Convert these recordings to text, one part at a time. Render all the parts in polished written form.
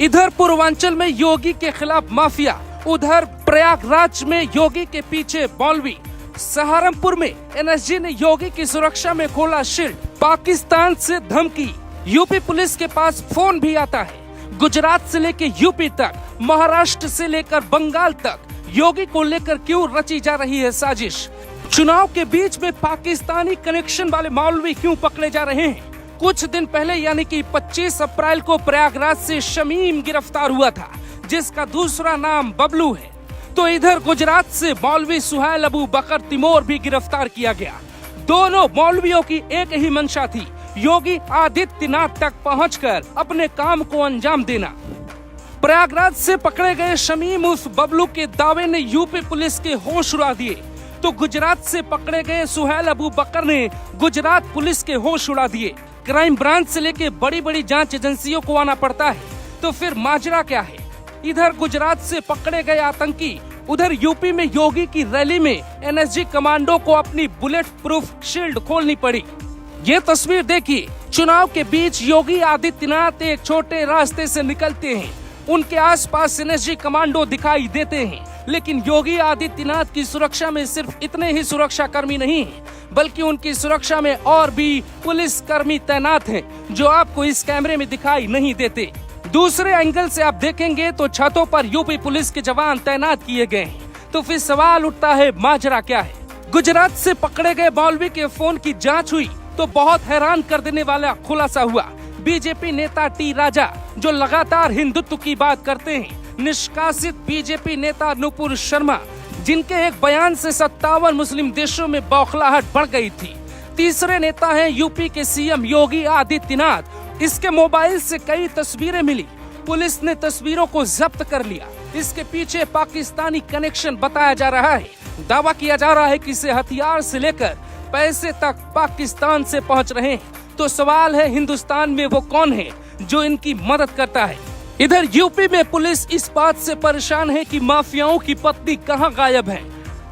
इधर पूर्वांचल में योगी के खिलाफ माफिया, उधर प्रयागराज में योगी के पीछे मौलवी, सहारनपुर में एनएसजी ने योगी की सुरक्षा में खोला शील्ड, पाकिस्तान से धमकी, यूपी पुलिस के पास फोन भी आता है। गुजरात से लेकर यूपी तक, महाराष्ट्र से लेकर बंगाल तक योगी को लेकर क्यों रची जा रही है साजिश? चुनाव के बीच में पाकिस्तानी कनेक्शन वाले मौलवी क्यों पकड़े जा रहे हैं? कुछ दिन पहले यानी कि 25 अप्रैल को प्रयागराज से शमीम गिरफ्तार हुआ था, जिसका दूसरा नाम बबलू है। तो इधर गुजरात से मौलवी सुहैल अबू बकर तिमोर भी गिरफ्तार किया गया। दोनों मौलवियों की एक ही मंशा थी, योगी आदित्यनाथ तक पहुंचकर अपने काम को अंजाम देना। प्रयागराज से पकड़े गए शमीम उर्फ बबलू के दावे ने यूपी पुलिस के होश उड़ा दिए, तो गुजरात से पकड़े गए सुहैल अबू बकर ने गुजरात पुलिस के होश उड़ा दिए। क्राइम ब्रांच से लेके बड़ी बड़ी जांच एजेंसियों को आना पड़ता है, तो फिर माजरा क्या है? इधर गुजरात से पकड़े गए आतंकी, उधर यूपी में योगी की रैली में एनएसजी कमांडो को अपनी बुलेट प्रूफ शील्ड खोलनी पड़ी। ये तस्वीर देखिए, चुनाव के बीच योगी आदित्यनाथ एक छोटे रास्ते से निकलते हैं, उनके आसपास एनएसजी कमांडो दिखाई देते हैं, लेकिन योगी आदित्यनाथ की सुरक्षा में सिर्फ इतने ही सुरक्षा कर्मी नहीं हैं, बल्कि उनकी सुरक्षा में और भी पुलिस कर्मी तैनात हैं, जो आपको इस कैमरे में दिखाई नहीं देते। दूसरे एंगल से आप देखेंगे तो छतों पर यूपी पुलिस के जवान तैनात किए गए हैं। तो फिर सवाल उठता है, माजरा क्या है? गुजरात से पकड़े गए मौलवी के फोन की जांच हुई तो बहुत हैरान कर देने वाला खुलासा हुआ। बीजेपी नेता टी राजा, जो लगातार हिंदुत्व की बात करते हैं, निष्कासित बीजेपी नेता नुपुर शर्मा, जिनके एक बयान से 57 मुस्लिम देशों में बौखलाहट बढ़ गई थी। तीसरे नेता हैं यूपी के सीएम योगी आदित्यनाथ। इसके मोबाइल से कई तस्वीरें मिली, पुलिस ने तस्वीरों को जब्त कर लिया। इसके पीछे पाकिस्तानी कनेक्शन बताया जा रहा है। दावा किया जा रहा है कि इसे हथियार से लेकर पैसे तक पाकिस्तान से पहुंच रहे हैं। तो सवाल है, हिंदुस्तान में वो कौन है जो इनकी मदद करता है? इधर यूपी में पुलिस इस बात से परेशान है कि माफियाओं की पत्नी कहां गायब है।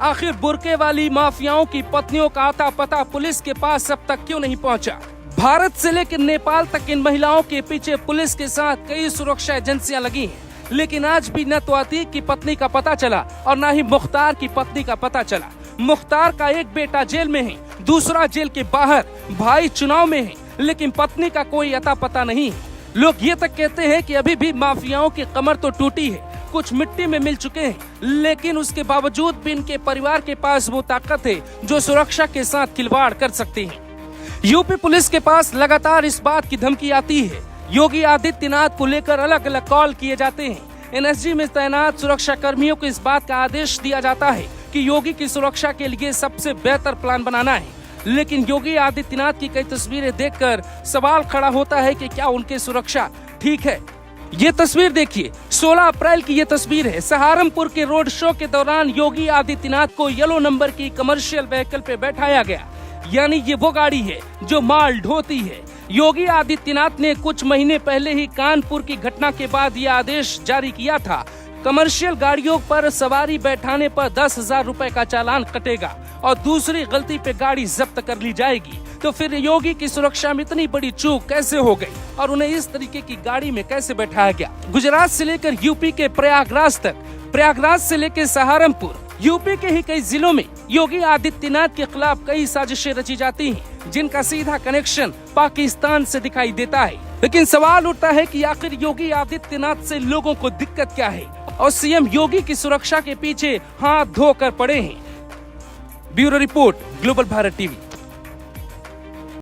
आखिर बुर्के वाली माफियाओं की पत्नियों का आता पता पुलिस के पास अब तक क्यों नहीं पहुंचा? भारत से लेकर नेपाल तक इन महिलाओं के पीछे पुलिस के साथ कई सुरक्षा एजेंसियां लगी हैं, लेकिन आज भी न तो अतीक की पत्नी का पता चला और न ही मुख्तार की पत्नी का पता चला। मुख्तार का एक बेटा जेल में है, दूसरा जेल के बाहर, भाई चुनाव में है, लेकिन पत्नी का कोई अता पता नहीं है। लोग ये तक कहते हैं कि अभी भी माफियाओं की कमर तो टूटी है, कुछ मिट्टी में मिल चुके हैं, लेकिन उसके बावजूद भी इनके परिवार के पास वो ताकत है जो सुरक्षा के साथ खिलवाड़ कर सकती है। यूपी पुलिस के पास लगातार इस बात की धमकी आती है। योगी आदित्यनाथ को लेकर अलग अलग कॉल किए जाते हैं। एनएसजी में तैनात सुरक्षा कर्मियों को इस बात का आदेश दिया जाता है कि योगी की सुरक्षा के लिए सबसे बेहतर प्लान बनाना है। लेकिन योगी आदित्यनाथ की कई तस्वीरें देखकर सवाल खड़ा होता है कि क्या उनकी सुरक्षा ठीक है? ये तस्वीर देखिए, 16 अप्रैल की ये तस्वीर है। सहारनपुर के रोड शो के दौरान योगी आदित्यनाथ को येलो नंबर की कमर्शियल व्हीकल पे बैठाया गया, यानी ये वो गाड़ी है जो माल ढोती है। योगी आदित्यनाथ ने कुछ महीने पहले ही कानपुर की घटना के बाद ये आदेश जारी किया था, कमर्शियल गाड़ियों पर सवारी बैठाने पर 10,000 रुपए का चालान कटेगा और दूसरी गलती पे गाड़ी जब्त कर ली जाएगी। तो फिर योगी की सुरक्षा में इतनी बड़ी चूक कैसे हो गई और उन्हें इस तरीके की गाड़ी में कैसे बैठाया गया? गुजरात से लेकर यूपी के प्रयागराज तक, प्रयागराज से लेकर सहारनपुर, यूपी के ही कई जिलों में योगी आदित्यनाथ के खिलाफ कई साजिशें रची जाती हैं, जिनका सीधा कनेक्शन पाकिस्तान से दिखाई देता है। लेकिन सवाल उठता है कि आखिर योगी आदित्यनाथ से लोगों को दिक्कत क्या है और सीएम योगी की सुरक्षा के पीछे हाथ धोकर पड़े हैं। Bureau report, global Bharat TV.